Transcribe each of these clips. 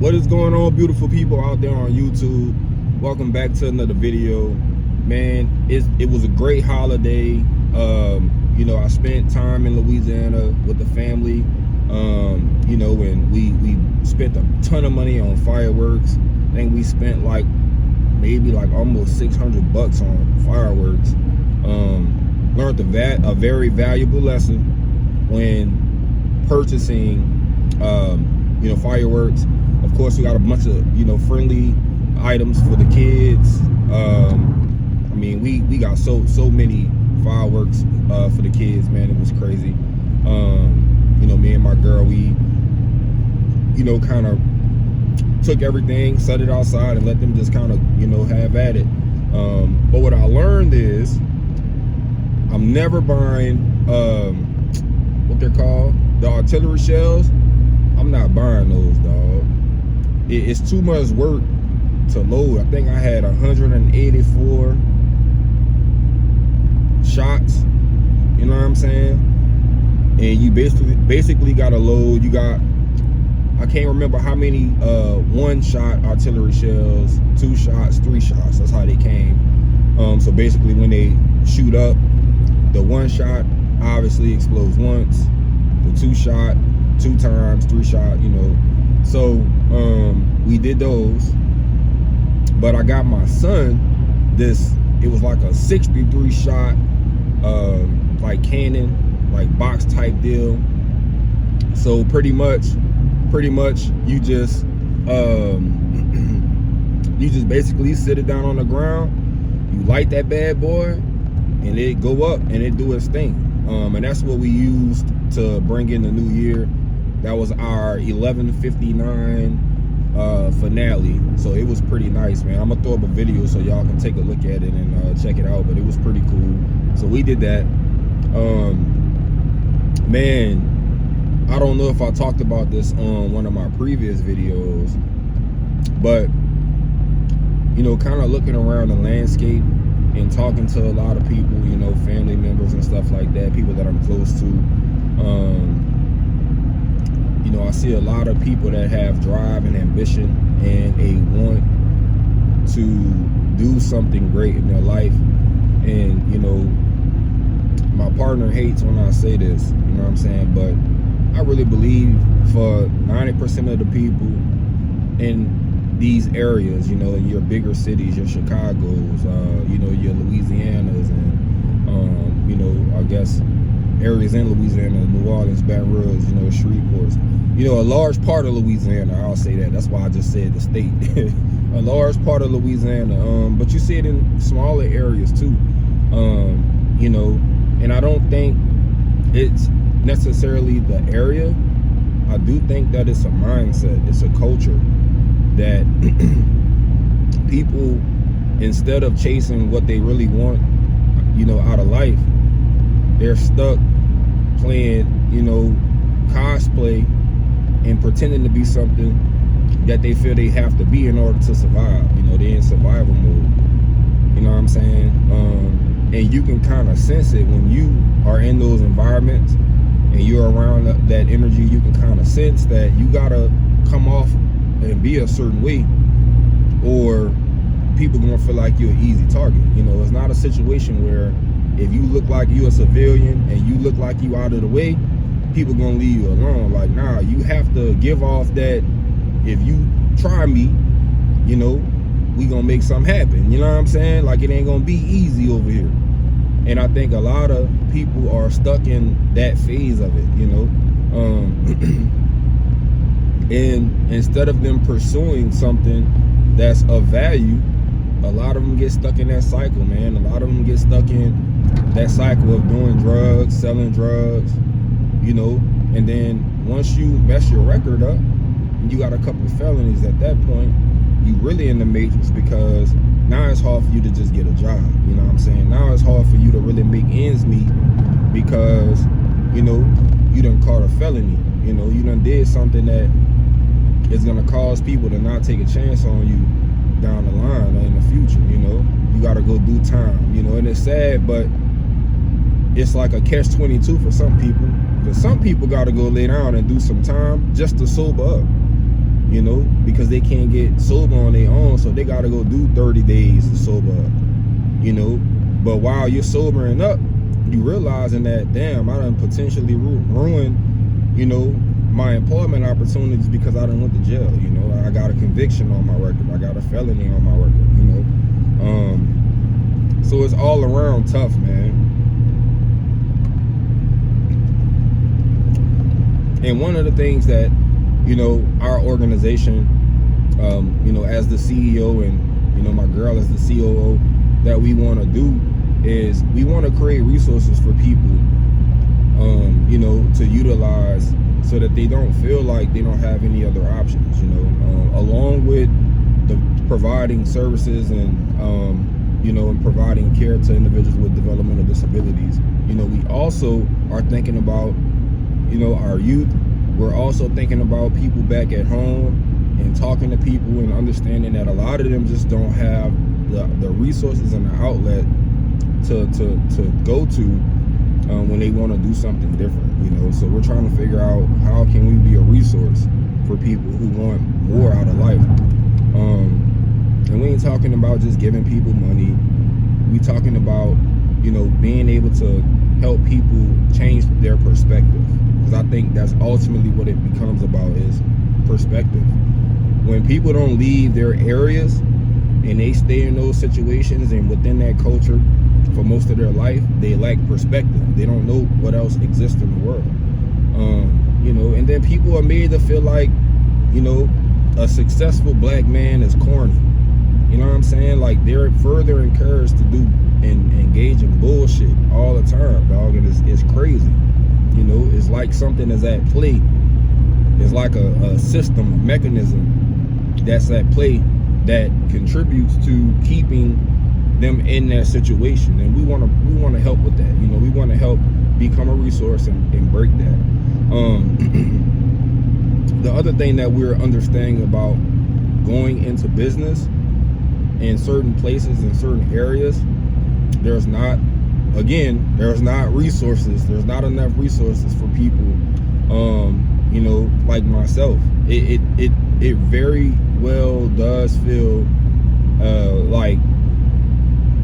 What is going on, beautiful people out there on YouTube? Welcome back to another video. Man, it was a great holiday. You know, I spent time in Louisiana with the family. You know, and we spent a ton of money on fireworks. I think we spent maybe almost $600 on fireworks. Learned a very valuable lesson when purchasing you know, fireworks. Of course, we got a bunch of, you know, friendly items for the kids. I mean, we got so many fireworks for the kids, man. It was crazy. You know, me and my girl, we, you know, kind of took everything, set it outside, and let them just kind of, you know, have at it. But what I learned is I'm never buying what they're called, the artillery shells. I'm not buying those, dog. It's too much work to load. I think I had 184 shots, you know what I'm saying? And you basically got to load. You got, I can't remember how many one-shot artillery shells, 2 shots, 3 shots. That's how they came. So basically, when they shoot up, the 1 shot obviously explodes once. The 2 shot, 2 times, 3 shot, you know. So we did those. But I got my son this. It was like a 63 shot, like cannon, like box type deal. So pretty much you just basically sit it down on the ground, you light that bad boy, and it go up and it do its thing. And that's what we used to bring in the new year. That was our 11:59 finale. So it was pretty nice, man. I'm gonna throw up a video so y'all can take a look at it and check it out. But it was pretty cool. So we did that. Man, I don't know if I talked about this on one of my previous videos, but you know, kind of looking around the landscape and talking to a lot of people, you know, family members and stuff like that, people that I'm close to. You know, I see a lot of people that have drive and ambition and a want to do something great in their life. And you know, my partner hates when I say this, you know what I'm saying, but I really believe for 90% of the people in these areas, you know, in your bigger cities, your Chicagos, you know, your Louisianas, and you know, I guess areas in Louisiana, New Orleans, Baton Rouge, you know, Shreveports, you know, a large part of Louisiana. I'll say that. That's why I just said the state. A large part of Louisiana, but you see it in smaller areas too. You know, and I don't think it's necessarily the area. I do think that it's a mindset, it's a culture that people, instead of chasing what they really want, you know, out of life, they're stuck playing, you know, cosplay and pretending to be something that they feel they have to be in order to survive. You know, they're in survival mode. You know what I'm saying? And you can kind of sense it when you are in those environments and you're around that energy. You can kind of sense that you gotta come off and be a certain way, or people gonna feel like you're an easy target. You know, it's not a situation where if you look like you're a civilian and you look like you out of the way, people gonna leave you alone. Like, nah, you have to give off that if you try me, you know, we gonna make something happen. You know what I'm saying? Like, it ain't gonna be easy over here. And I think a lot of people are stuck in that phase of it, you know. And instead of them pursuing something that's of value, a lot of them get stuck in that cycle, man. A lot of them get stuck in that cycle of doing drugs, selling drugs, you know. And then once you mess your record up, and you got a couple of felonies at that point, you really in the matrix, because now it's hard for you to just get a job. You know what I'm saying? Now it's hard for you to really make ends meet, because, you know, you done caught a felony. You know, you done did something that is gonna cause people to not take a chance on you down the line or in the future. You know, you gotta go do time. You know, and it's sad, but it's like a catch-22 for some people. Because some people gotta go lay down and do some time just to sober up. you know, because they can't get sober on their own, so they got to go do 30 days to sober up, you know. But while you're sobering up, you realizing that, damn, I done potentially ruined, you know, my employment opportunities because I done went to jail, you know. I got a conviction on my record. I got a felony on my record, you know. So it's all around tough, man. And one of the things that, you know, our organization, you know, as the CEO and, you know, my girl as the COO, that we want to do is we want to create resources for people, you know, to utilize so that they don't feel like they don't have any other options, you know, along with the providing services and, you know, and providing care to individuals with developmental disabilities. You know, we also are thinking about, you know, our youth. We're also thinking about people back at home and talking to people and understanding that a lot of them just don't have the resources and the outlet to go to when they want to do something different, you know. So we're trying to figure out how can we be a resource for people who want more out of life. And we ain't talking about just giving people money. We talking about, you know, being able to help people change their perspective, because I think that's ultimately what it becomes about, is perspective. When people don't leave their areas and they stay in those situations and within that culture for most of their life, they lack perspective. They don't know what else exists in the world. You know, and then people are made to feel like, you know, a successful black man is corny. You know what I'm saying? Like, they're further encouraged to do and engage in bullshit all the time, dog. And it's crazy. You know, it's like something is at play. It's like a system, a mechanism that's at play that contributes to keeping them in that situation. And we want to help with that. You know, we want to help become a resource and break that. The other thing that we're understanding about going into business in certain places, in certain areas, there's not resources. There's not enough resources for people, you know, like myself. It very well does feel like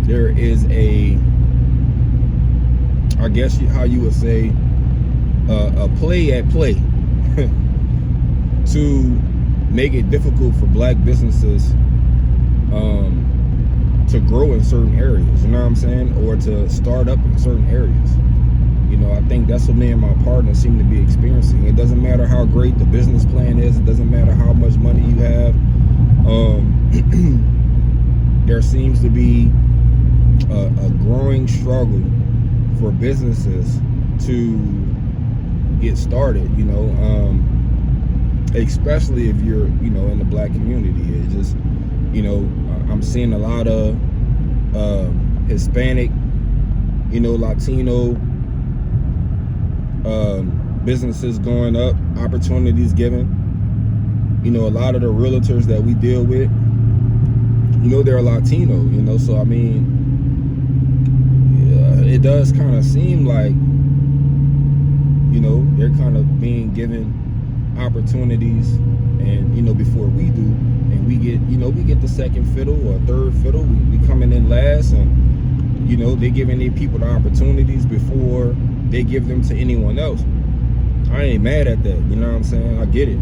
there is I guess how you would say, a play at play to make it difficult for black businesses to grow in certain areas, you know what I'm saying, or to start up in certain areas. You know, I think that's what me and my partner seem to be experiencing. It doesn't matter how great the business plan is. It doesn't matter how much money you have. There seems to be a growing struggle for businesses to get started, you know, especially if you're, you know, in the black community. It just, you know, I'm seeing a lot of Hispanic, you know, Latino businesses going up, opportunities given. You know, a lot of the realtors that we deal with, you know, they're Latino, you know, so I mean, it does kind of seem like, you know, they're kind of being given opportunities, and, you know, before we do, and we get, you know, we get the second fiddle or third fiddle, we coming in last, and, you know, they're giving their people the opportunities before they give them to anyone else. I ain't mad at that, you know what I'm saying? I get it.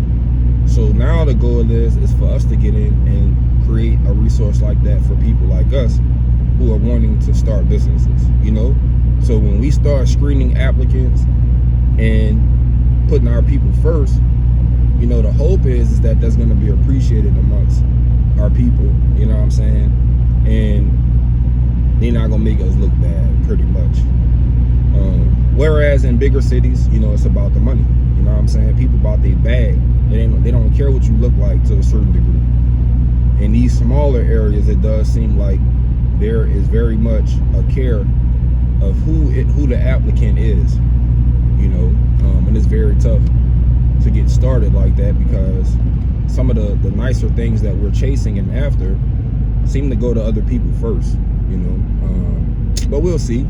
So now the goal is for us to get in and create a resource like that for people like us who are wanting to start businesses, you know? So when we start screening applicants and putting our people first, you know, the hope is that that's going to be appreciated amongst our people, you know what I'm saying? And they're not going to make us look bad, pretty much. Whereas in bigger cities, you know, it's about the money, you know what I'm saying? People about their bag. They don't care what you look like to a certain degree. In these smaller areas, it does seem like there is very much a care of who the applicant is, you know, and it's very tough to get started like that, because some of the nicer things that we're chasing and after seem to go to other people first, you know. But we'll see.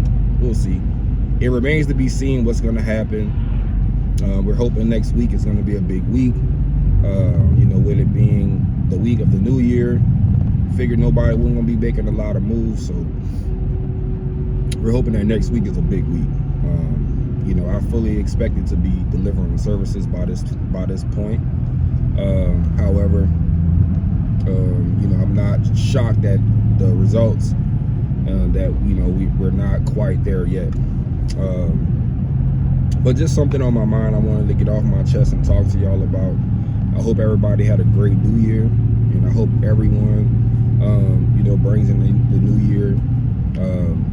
It remains to be seen what's going to happen. We're hoping next week is going to be a big week. You know, will it being the week of the new year, figured nobody wasn't gonna be making a lot of moves, so we're hoping that next week is a big week. You know, I fully expected to be delivering services by this point. However, you know, I'm not shocked at the results, that, you know, we're not quite there yet. But just something on my mind I wanted to get off my chest and talk to y'all about. I hope everybody had a great new year, and I hope everyone, you know, brings in the new year,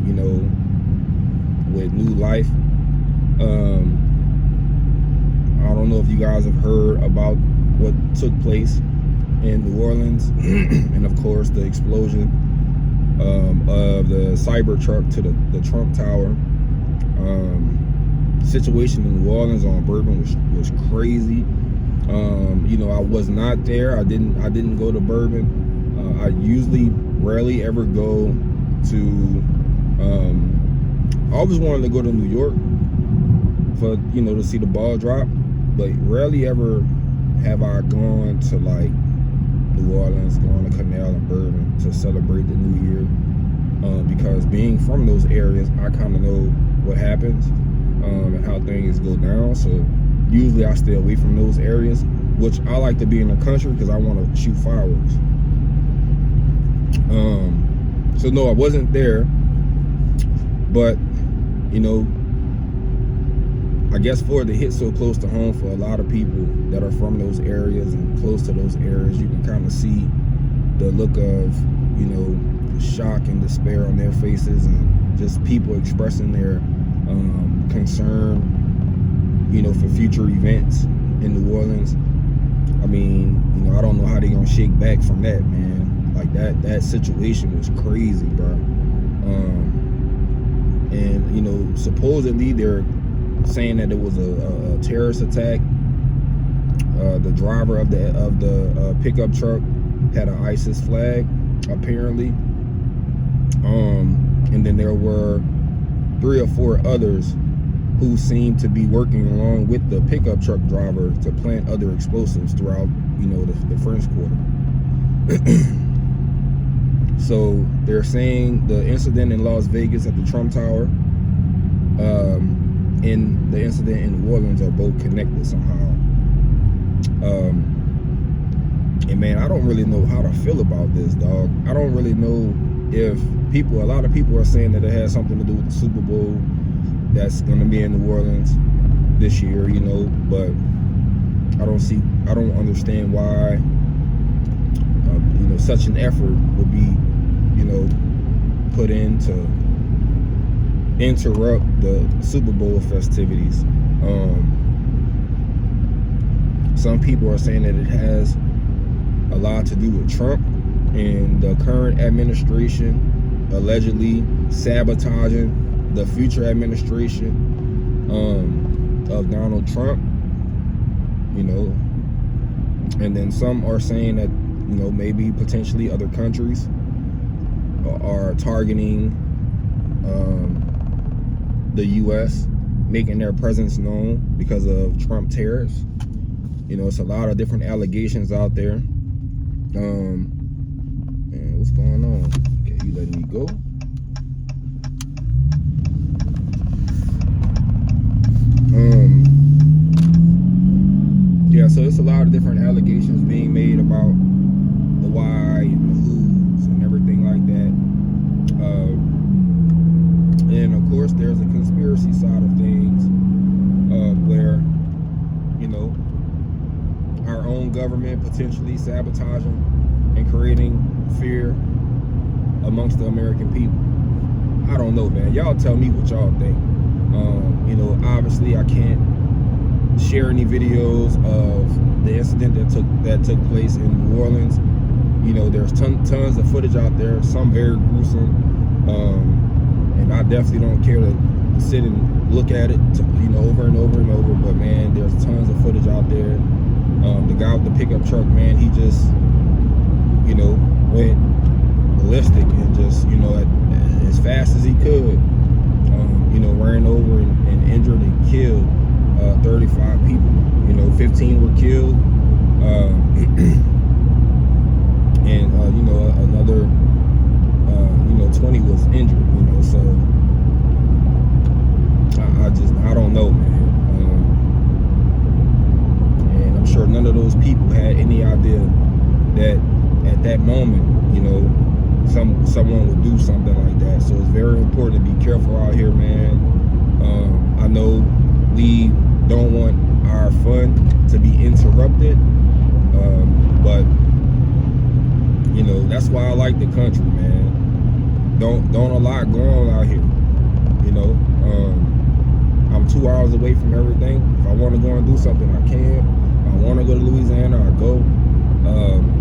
you know, with new life. I don't know if you guys have heard about what took place in New Orleans, and of course the explosion of the Cybertruck to the Trump Tower. Situation in New Orleans on Bourbon was crazy. You know, I was not there. I didn't go to Bourbon. I usually rarely ever go to. I always wanted to go to New York for, you know, to see the ball drop, but rarely ever have I gone to like New Orleans, going to Canal and Bourbon to celebrate the new year, because being from those areas, I kind of know what happens, and how things go down. So usually I stay away from those areas, which I like to be in the country because I want to shoot fireworks. So no, I wasn't there, but, you know, I guess for it to hit so close to home for a lot of people that are from those areas and close to those areas, you can kind of see the look of, you know, shock and despair on their faces, and just people expressing their concern, you know, for future events in New Orleans. I mean, you know, I don't know how they're gonna shake back from that, man. Like that situation was crazy, bro. And you know, supposedly they're saying that it was a terrorist attack. The driver of the pickup truck had an ISIS flag, apparently. And then there were 3 or 4 others who seemed to be working along with the pickup truck driver to plant other explosives throughout, you know, the French Quarter. So they're saying the incident in Las Vegas at the Trump Tower, and the incident in New Orleans are both connected somehow. And man, I don't really know how to feel about this, dog. I don't really know if a lot of people are saying that it has something to do with the Super Bowl that's going to be in New Orleans this year, you know, but I don't understand why, you know, such an effort would be, you know, put in to interrupt the Super Bowl festivities. Some people are saying that it has a lot to do with Trump and the current administration allegedly sabotaging the future administration of Donald Trump, you know. And then some are saying that, you know, maybe potentially other countries are targeting the U.S., making their presence known because of Trump tariffs. You know, it's a lot of different allegations out there. Man, what's going on? Okay, you letting me go? Yeah, so it's a lot of different allegations being made about the why and the who's and everything like that. And of course, there's a conspiracy side of things, where, you know, our own government potentially sabotaging and creating fear amongst the American people. I don't know, man. Y'all tell me what y'all think. You know, obviously I can't share any videos of the incident that took place in New Orleans. You know, there's tons of footage out there, some very gruesome, and I definitely don't care to sit and look at it, you know, over and over and over. But man, there's tons of footage out there. The guy with the pickup truck, man, he just, you know, went ballistic and just, you know, as fast as he could, you know, ran over and injured and killed 35 people. You know, 15 were killed. of those people had any idea that at that moment, you know, someone would do something like that. So it's very important to be careful out here, man. I know we don't want our fun to be interrupted, but you know, that's why I like the country, man. Don't a lot go on out here, you know. I'm 2 hours away from everything. If I want to go and do something, I can. If I want to go to Louisiana, I go.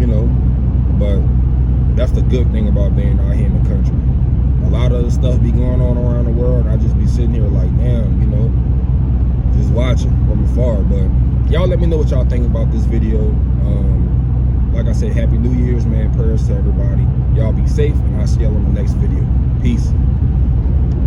You know, but that's the good thing about being out here in the country. A lot of the stuff be going on around the world, and I just be sitting here like, damn, you know, just watching from afar. But y'all let me know what y'all think about this video. Like I said, Happy New Year's, man. Prayers to everybody. Y'all be safe, and I'll see y'all on the next video. Peace.